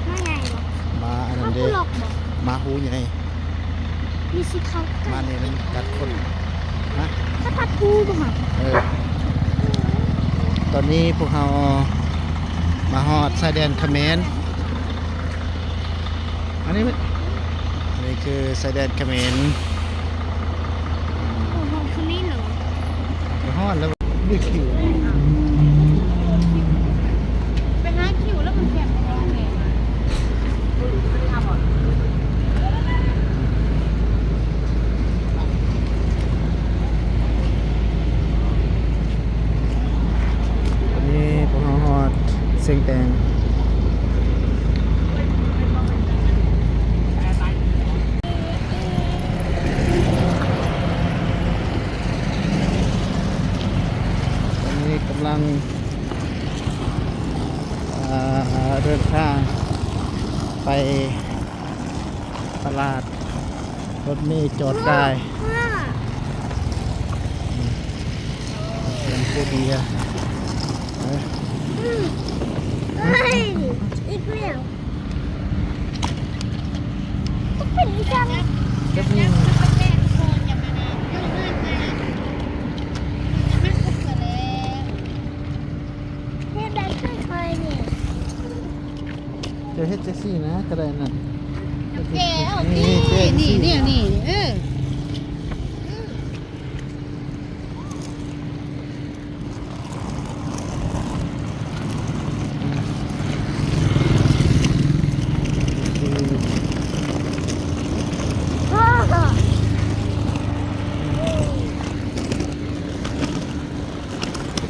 มาไงบ่มาอันนั้ข้านเด้ผู้หลอกบ่มาหูใหญ่มีสิเขามาเนี่ยมันกัดคนนะ ถ้าพัดกูบ่ฮะ ตอนนี้พวกเรามาฮอดชายแดนเขมรอันนี้คือชายแดนเขมรโอ้โหคนนี้เหรอไปฮอดแล้วนี่คิวไปหาคิวแล้วมันแคบไปแม่ตอนนี้พวกเราฮอดเสียงแตงกำลังเดินทางไปตลาดรถเมล์จอดได้เป็นผู้ดีอะเฮ้ยอีกแล้วก็เป็นจังก็มีจะเฮ็ดจังซี่นะก็ได้นั่น แกเอาดิ นี่นี่พ่อ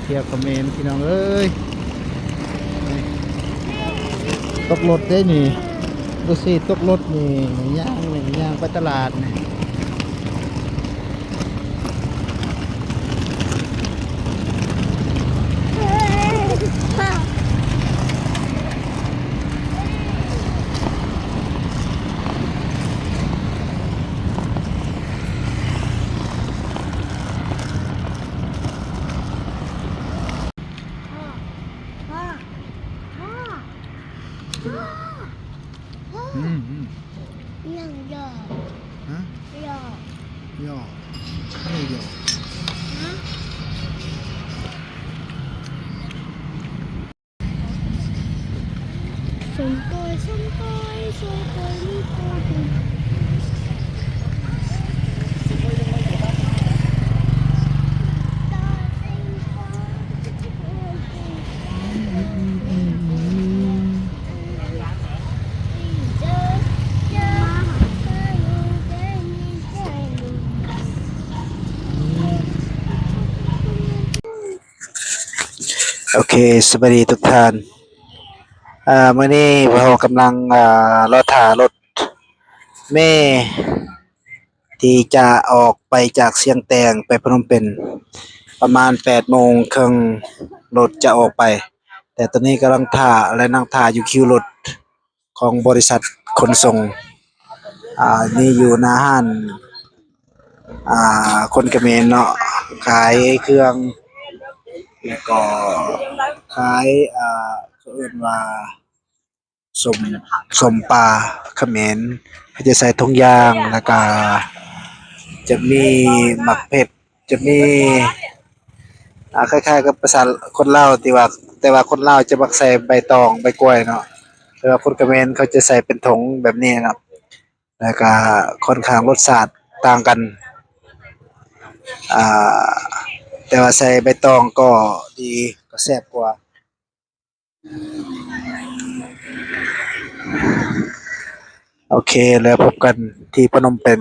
เที่ยวคอมเมนต์พี่น้องเอ้ยตกรถได้นี่ดูสิตกรถนี่ย่างไปตลาดนี่ยังยอ ฮะ ยย่ออไม่ย่อสมปอยนี่ปอยโอเคสวัสดีทุกท่านเมื่อนี้เรากำลังรอถ่ารถเมล์ที่จะออกไปจากเชียงแตงไปพนมเปญประมาณ8:30รถจะออกไปแต่ตอนนี้กำลังถ่าและนั่งถ่าอยู่คิวรถของบริษัทขนส่งนี่อยู่หน้าห้านคนเขมรเนาะขายเครื่องแล้วก็ขายเขาเอิ้นว่าสมปลาเขมรเขาจะใส่ถุงยางแล้วก็จะมีหมักเผ็ดจะมีคล้ายๆกับภาษาคนลาวที่ว่าแต่ว่าคนลาวจะมักใส่ใบตองใบกล้วยเนาะแต่ว่าคนเขมรเขาจะใส่เป็นถุงแบบนี้เนาะแล้วก็ค่อนข้างรสชาติต่างกันอ่าแต่ว่าใส่ใบตองก็ดีก็แซ่บกว่าโอเคแล้วพบกันที่พนมเปญ